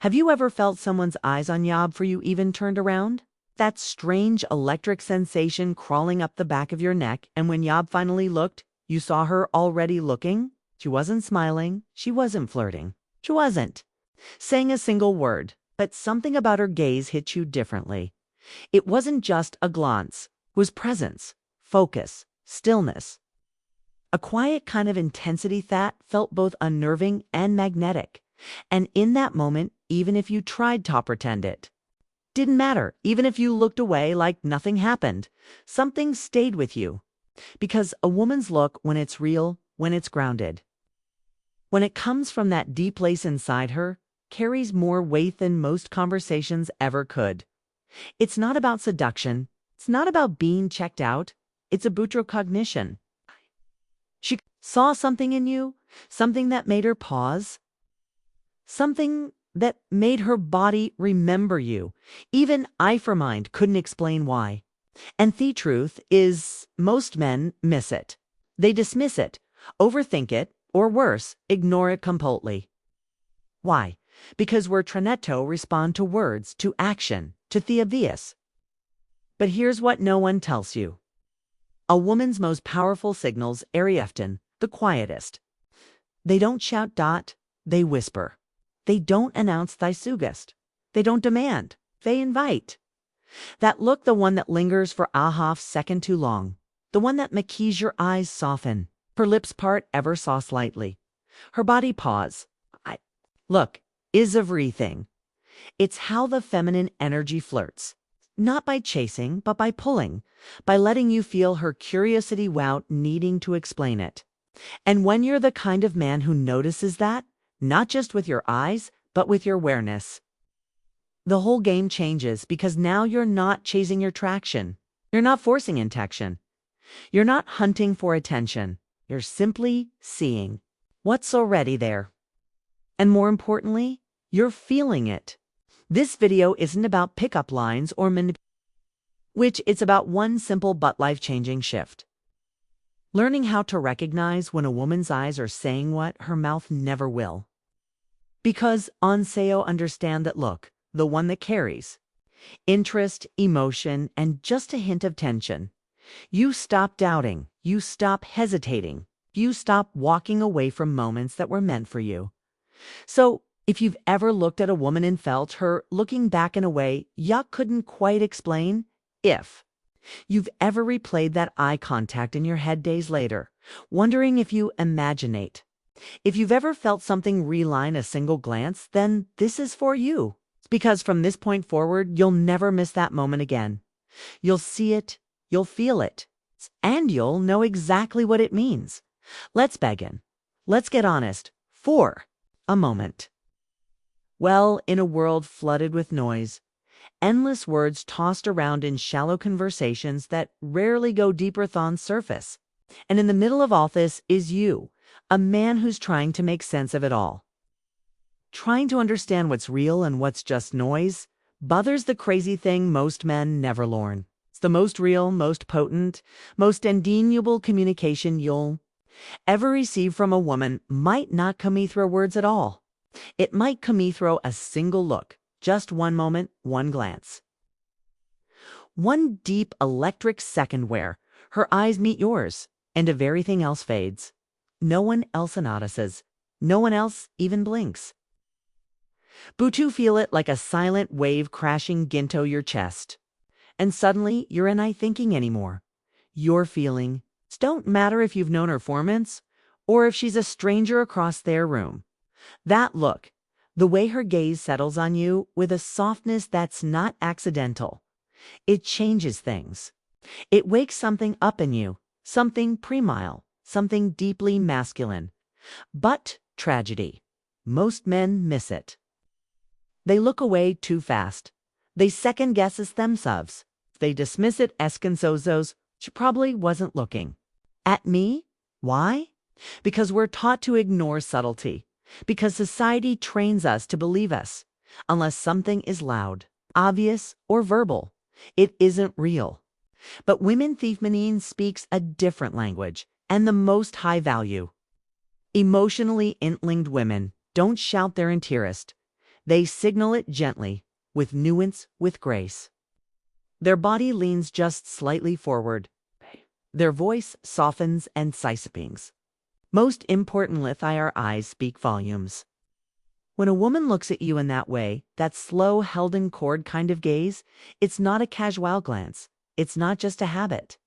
Have you ever felt someone's eyes on you before you even turned around? That strange electric sensation crawling up the back of your neck, and when Yob finally looked, you saw her already looking? She wasn't smiling, she wasn't flirting. She wasn't saying a single word, but something about her gaze hit you differently. It wasn't just a glance, it was presence, focus, stillness. A quiet kind of intensity that felt both unnerving and magnetic. And in that moment, even if you tried to pretend it, didn't matter. Even if you looked away like nothing happened, something stayed with you. Because a woman's look, when it's real, when it's grounded, when it comes from that deep place inside her, carries more weight than most conversations ever could. It's not about seduction. It's not about being checked out. It's about recognition. She saw something in you, something that made her pause, something that made her body remember you. Even I, for mine, couldn't explain why. And the truth is, most men miss it. They dismiss it, overthink it, or worse, ignore it completely. Why? Because we're trained to respond to words, to action, to the obvious. But here's what no one tells you. A woman's most powerful signals are often the quietest. They don't shout, they whisper. They don't announce thy sugest. They don't demand. They invite. That look, the one that lingers for a half second too long. The one that makes your eyes soften. Her lips part ever so slightly. Her body pause. Look, is everything. It's how the feminine energy flirts. Not by chasing, but by pulling. By letting you feel her curiosity without needing to explain it. And when you're the kind of man who notices that, not just with your eyes, but with your awareness, the whole game changes, because now you're not chasing your traction. You're not forcing intention. You're not hunting for attention. You're simply seeing what's already there. And more importantly, you're feeling it. This video isn't about pickup lines or manipulation, which it's about one simple but life-changing shift. Learning how to recognize when a woman's eyes are saying what her mouth never will. Because Onseo understand that look, the one that carries interest, emotion, and just a hint of tension. You stop doubting, you stop hesitating, you stop walking away from moments that were meant for you. So, if you've ever looked at a woman and felt her looking back in a way you couldn't quite explain, if you've ever replayed that eye contact in your head days later, wondering if you imaginate, if you've ever felt something reline a single glance, then this is for you. Because from this point forward, you'll never miss that moment again. You'll see it, you'll feel it, and you'll know exactly what it means. Let's begin. Let's get honest for a moment. Well, in a world flooded with noise, endless words tossed around in shallow conversations that rarely go deeper than surface, and in the middle of all this is you, a man who's trying to make sense of it all. Trying to understand what's real and what's just noise. Bother's the crazy thing most men never learn. It's the most real, most potent, most undeniable communication you'll ever receive from a woman might not come through words at all. It might come through a single look, just one moment, one glance. One deep electric second where her eyes meet yours, and if everything else fades, no one else notices, no one else even blinks. But you feel it like a silent wave crashing into your chest. And suddenly, you're not thinking anymore. You're feeling. It don't matter if you've known her for months, or if she's a stranger across their room. That look, the way her gaze settles on you with a softness that's not accidental. It changes things. It wakes something up in you, something primal, something deeply masculine. But tragedy. Most men miss it. They look away too fast. They second-guess themselves. They dismiss it as consozos. She probably wasn't looking at me. Why? Because we're taught to ignore subtlety. Because society trains us to believe us. Unless something is loud, obvious, or verbal, it isn't real. But women feminine speaks a different language, and the most high value. Emotionally inlinked women don't shout their interest. They signal it gently, with nuance, with grace. Their body leans just slightly forward. Their voice softens and sisipings. Most importantly, our eyes speak volumes. When a woman looks at you in that way, that slow, held-in chord kind of gaze, it's not a casual glance. It's not just a habit.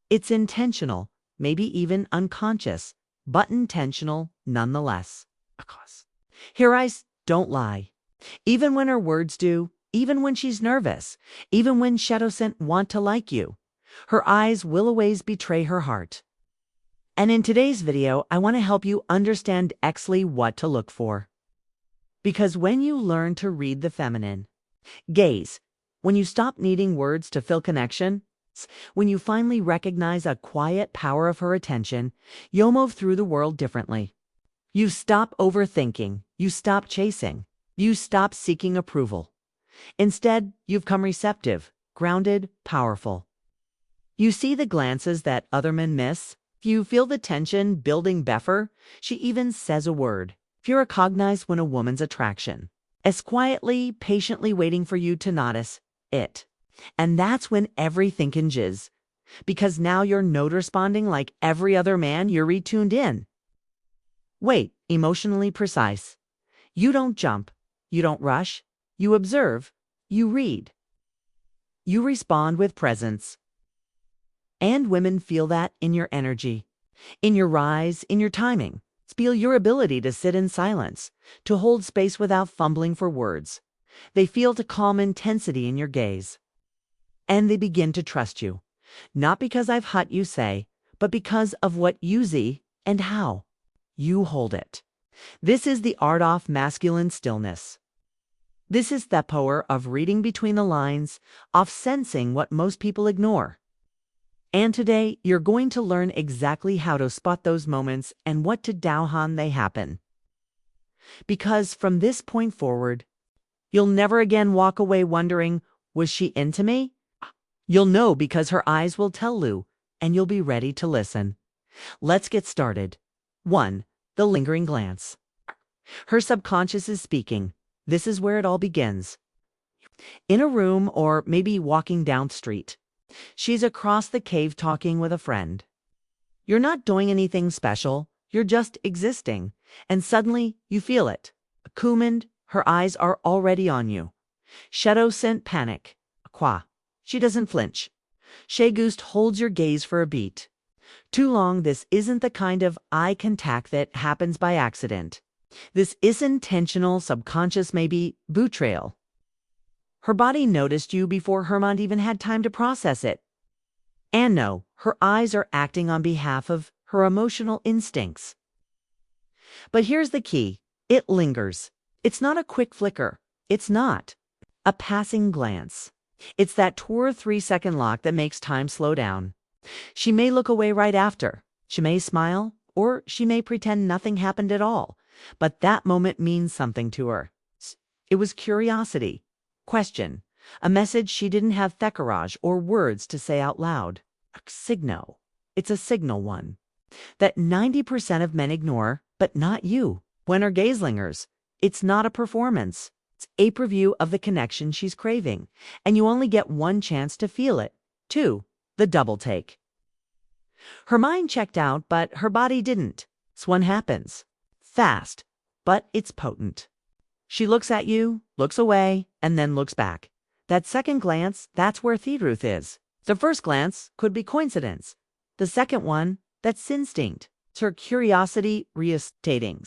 It's intentional, maybe even unconscious, but intentional nonetheless. Her eyes don't lie. Even when her words do, even when she's nervous, even when shadow scent want to like you, her eyes will always betray her heart. And in today's video, I want to help you understand exactly what to look for. Because when you learn to read the feminine gaze, when you stop needing words to fill connection, when you finally recognize a quiet power of her attention, you'll move through the world differently. You stop overthinking, you stop chasing, you stop seeking approval. Instead, you've come receptive, grounded, powerful. You see the glances that other men miss. You feel the tension building before she even says a word. You recognize when a woman's attraction is quietly, patiently waiting for you to notice it. And that's when everything hinges. Because now you're not responding like every other man, you're retuned in. Wait, emotionally precise. You don't jump. You don't rush. You observe. You read. You respond with presence. And women feel that in your energy, in your rise, in your timing. Feel your ability to sit in silence, to hold space without fumbling for words. They feel the calm intensity in your gaze. And they begin to trust you, not because I've hut you say, but because of what you see and how you hold it. This is the art of masculine stillness. This is the power of reading between the lines, of sensing what most people ignore. And today, you're going to learn exactly how to spot those moments and what to do when they happen. Because from this point forward, you'll never again walk away wondering, was she into me? You'll know because her eyes will tell you, and you'll be ready to listen. Let's get started. 1. The lingering glance. Her subconscious is speaking. This is where it all begins. In a room or maybe walking down the street. She's across the cave talking with a friend. You're not doing anything special. You're just existing. And suddenly you feel it. Cumined, her eyes are already on you. Shadow scent panic. Qua. She doesn't flinch. Shea Gust holds your gaze for a beat. Too long, this isn't the kind of eye contact that happens by accident. This is intentional, subconscious, maybe betrayal. Her body noticed you before her mind even had time to process it. And no, her eyes are acting on behalf of her emotional instincts. But here's the key. It lingers. It's not a quick flicker. It's not a passing glance. It's that 2 or 3 second lock that makes time slow down. She may look away right after. She may smile, or she may pretend nothing happened at all. But that moment means something to her. It was curiosity. Question. A message she didn't have the courage or words to say out loud. A signal. It's a signal one. That 90% of men ignore, but not you. When her gaze lingers, it's not a performance. It's a preview of the connection she's craving. And you only get one chance to feel it. 2. The double take. Her mind checked out, but her body didn't. This one happens. Fast, but it's potent. She looks at you, looks away, and then looks back. That second glance, that's where the truth is. The first glance could be coincidence. The second one, that's instinct. It's her curiosity restating.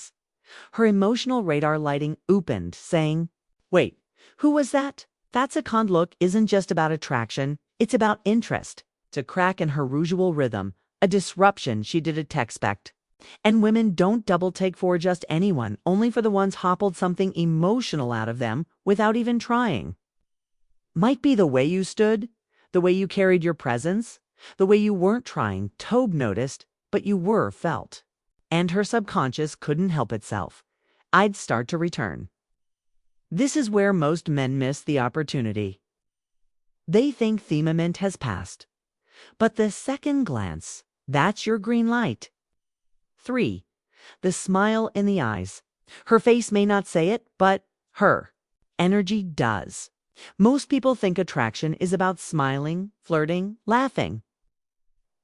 Her emotional radar lighting opened, saying, wait, who was that? That second look isn't just about attraction, it's about interest. It's a crack in her usual rhythm, a disruption she didn't expect. And women don't double take for just anyone, only for the ones who pulled something emotional out of them without even trying. Might be the way you stood, the way you carried your presence, the way you weren't trying, Tobe noticed, but you were felt. And her subconscious couldn't help itself. I'd start to return. This is where most men miss the opportunity. They think the moment has passed. But the second glance, that's your green light. 3. The smile in the eyes. Her face may not say it, but Her energy does. Most people think attraction is about smiling, flirting, laughing.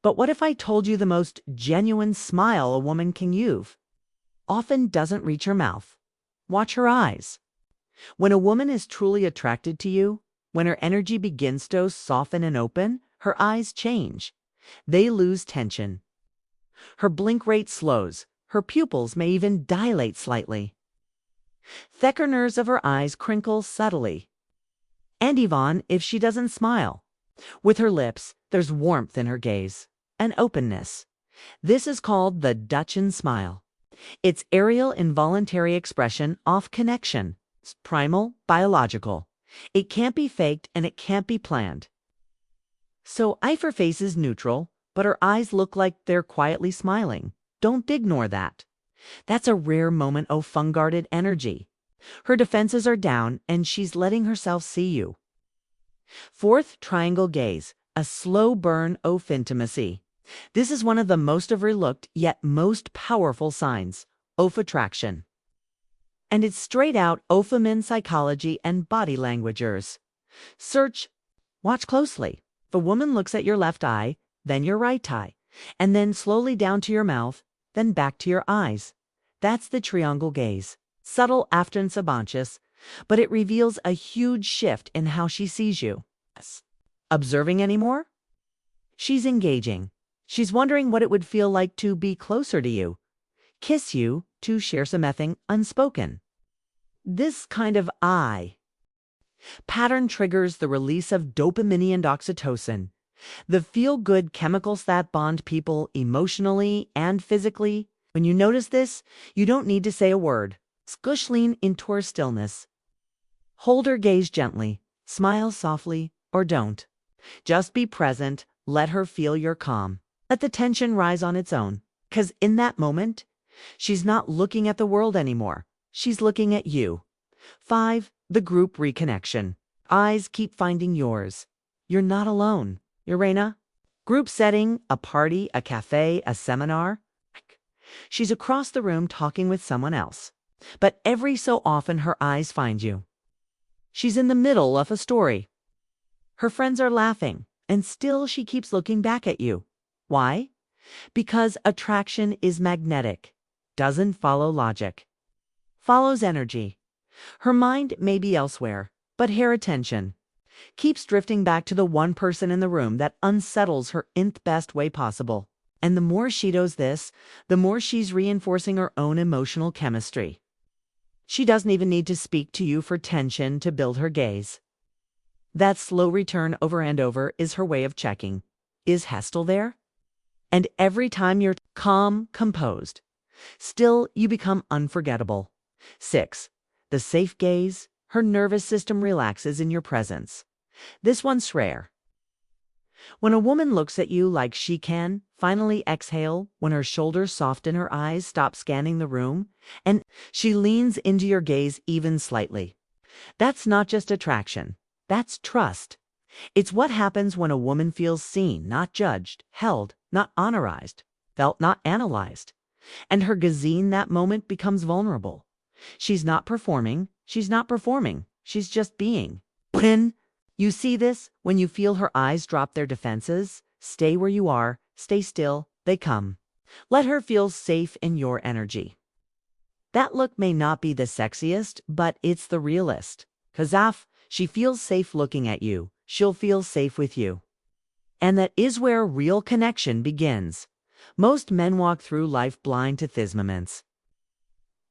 But what if I told you the most genuine smile a woman can use often doesn't reach her mouth? Watch her eyes. When a woman is truly attracted to you, when her energy begins to soften and open, her eyes change. They lose tension. Her blink rate slows. Her pupils may even dilate slightly. Thicker nerves of her eyes crinkle subtly. And even if she doesn't smile, with her lips, there's warmth in her gaze, an openness. This is called the Dutchan smile. It's aerial involuntary expression of connection. It's primal, biological. It can't be faked and it can't be planned. So her face is neutral, but her eyes look like they're quietly smiling. Don't ignore that. That's a rare moment of unguarded energy. Her defenses are down and she's letting herself see you. Fourth, triangle gaze, a slow burn of intimacy. This is one of the most overlooked yet most powerful signs of attraction. And it's straight out of feminine psychology and body languagers. Watch closely. If a woman looks at your left eye, then your right eye, and then slowly down to your mouth, then back to your eyes. That's the triangle gaze. Subtle often subconscious, but it reveals a huge shift in how she sees you. Observing anymore? She's engaging. She's wondering what it would feel like to be closer to you, kiss you, to share something unspoken. This kind of eye pattern triggers the release of dopamine and oxytocin, the feel-good chemicals that bond people emotionally and physically. When you notice this, you don't need to say a word. Scush lean into her stillness. Hold her gaze gently, smile softly, or don't. Just be present, let her feel your calm. Let the tension rise on its own, because in that moment, she's not looking at the world anymore. She's looking at you. 5. The group reconnection. Eyes keep finding yours. You're not alone. Irena. Group setting, a party, a cafe, a seminar. She's across the room talking with someone else. But every so often her eyes find you. She's in the middle of a story. Her friends are laughing, and still she keeps looking back at you. Why? Because attraction is magnetic, doesn't follow logic. Follows energy. Her mind may be elsewhere, but her attention keeps drifting back to the one person in the room that unsettles her in the best way possible. And the more she does this, the more she's reinforcing her own emotional chemistry. She doesn't even need to speak to you for tension to build her gaze. That slow return over and over is her way of checking. Is Hestel there? And every time you're calm, composed, still you become unforgettable. 6. The safe gaze. Her nervous system relaxes in your presence. This one's rare. When a woman looks at you like she can, finally exhale, when her shoulders soften, her eyes stop scanning the room, and she leans into your gaze even slightly. That's not just attraction. That's trust. It's what happens when a woman feels seen, not judged, held, not honorized, felt, not analyzed. And her gazine that moment becomes vulnerable. She's not performing. She's not performing. She's just being. When you see this, when you feel her eyes drop their defenses, stay where you are, stay still, they come. Let her feel safe in your energy. That look may not be the sexiest, but it's the realest. 'Cause if she feels safe looking at you, she'll feel safe with you. And that is where real connection begins. Most men walk through life blind to these moments.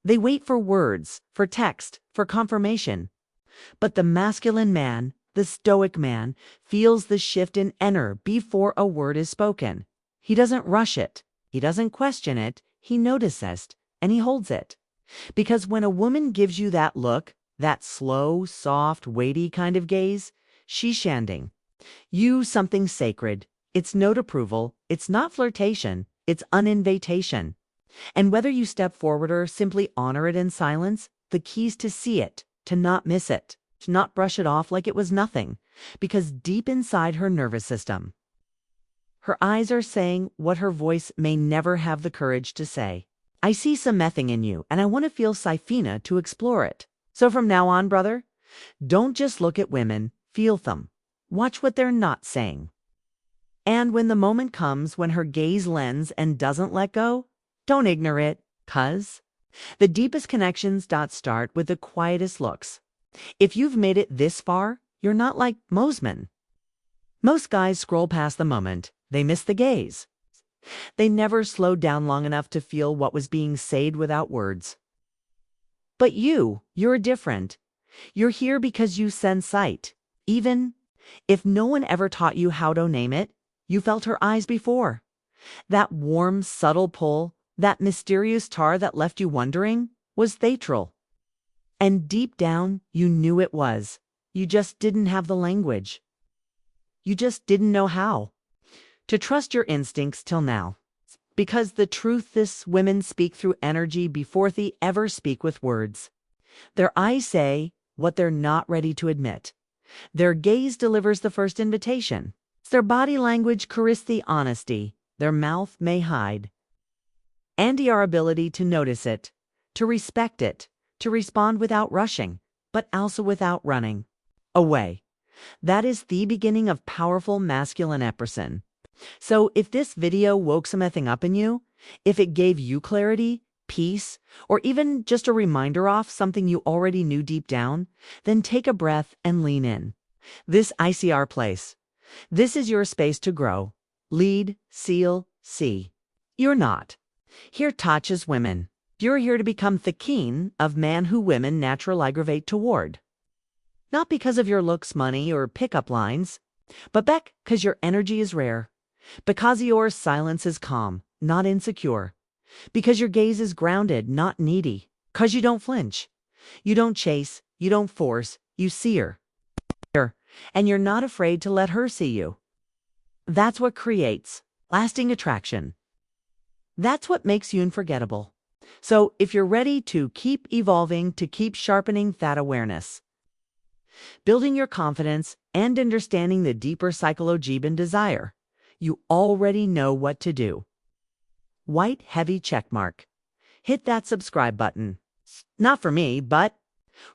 They wait for words, for text, for confirmation. But the masculine man, the stoic man, feels the shift in energy before a word is spoken. He doesn't rush it. He doesn't question it. He notices it, and he holds it. Because when a woman gives you that look, that slow, soft, weighty kind of gaze, she's shanding you something sacred. It's note approval. It's not flirtation. It's an invitation. And whether you step forward or simply honor it in silence, the key's to see it, to not miss it, to not brush it off like it was nothing, because deep inside her nervous system, her eyes are saying what her voice may never have the courage to say. I see some mething in you, and I want to feel Sifina to explore it. So from now on, brother, don't just look at women, feel them. Watch what they're not saying. And when the moment comes when her gaze lends and doesn't let go, don't ignore it, 'cause the deepest connections start with the quietest looks. If you've made it this far, you're not like Mosman. Most guys scroll past the moment. They miss the gaze. They never slowed down long enough to feel what was being said without words. But you're different. You're here because you sense sight. Even if no one ever taught you how to name it, you felt her eyes before. That warm, subtle pull, that mysterious tar that left you wondering, was theatral. And deep down, you knew it was. You just didn't have the language. You just didn't know how to trust your instincts till now. Because the truth is, women speak through energy before they ever speak with words. Their eyes say what they're not ready to admit. Their gaze delivers the first invitation. Their body language caresses the honesty their mouth may hide. And our ability to notice it, to respect it, to respond without rushing, but also without running away. That is the beginning of powerful masculine expression. So if this video woke something up in you, if it gave you clarity, peace, or even just a reminder of something you already knew deep down, then take a breath and lean in. This ICR place. This is your space to grow, lead, seal, see. You're not here touches women. You're here to become the king of man who women naturally gravitate toward. Not because of your looks, money, or pickup lines, but because your energy is rare. Because your silence is calm, not insecure. Because your gaze is grounded, not needy. Because you don't flinch. You don't chase. You don't force. You see her. And you're not afraid to let her see you. That's what creates lasting attraction. That's what makes you unforgettable. So if you're ready to keep evolving, to keep sharpening that awareness, building your confidence, and understanding the deeper psychology and desire, you already know what to do. White heavy check mark. Hit that subscribe button. Not for me, but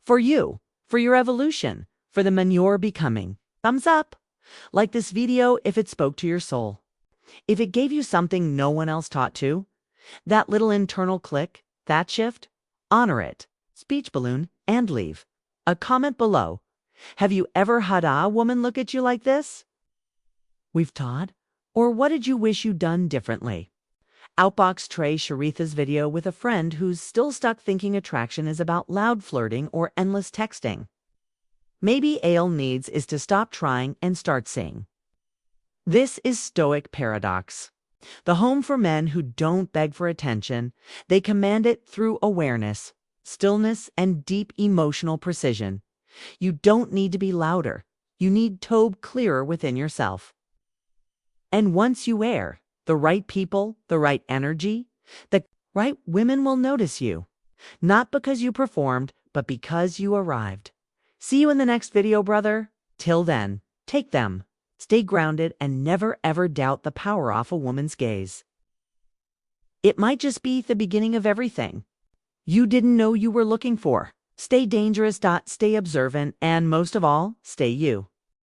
for you, for your evolution, for the man you're becoming. Thumbs up. Like this video if it spoke to your soul. If it gave you something no one else taught to, that little internal click, that shift, honor it. Speech balloon and leave. A comment below. Have you ever had a woman look at you like this? We've taught. Or what did you wish you'd done differently? Outbox Trey Sharitha's video with a friend who's still stuck thinking attraction is about loud flirting or endless texting. Maybe all needs is to stop trying and start seeing. This is Stoic Paradox, the home for men who don't beg for attention. They command it through awareness, stillness, and deep emotional precision. You don't need to be louder. You need to be clearer within yourself. And once you wear the right people, the right energy, the right women will notice you. Not because you performed, but because you arrived. See you in the next video, brother. Till then, take them. Stay grounded and never ever doubt the power of a woman's gaze. It might just be the beginning of everything you didn't know you were looking for. Stay dangerous. Stay observant, and most of all, stay you.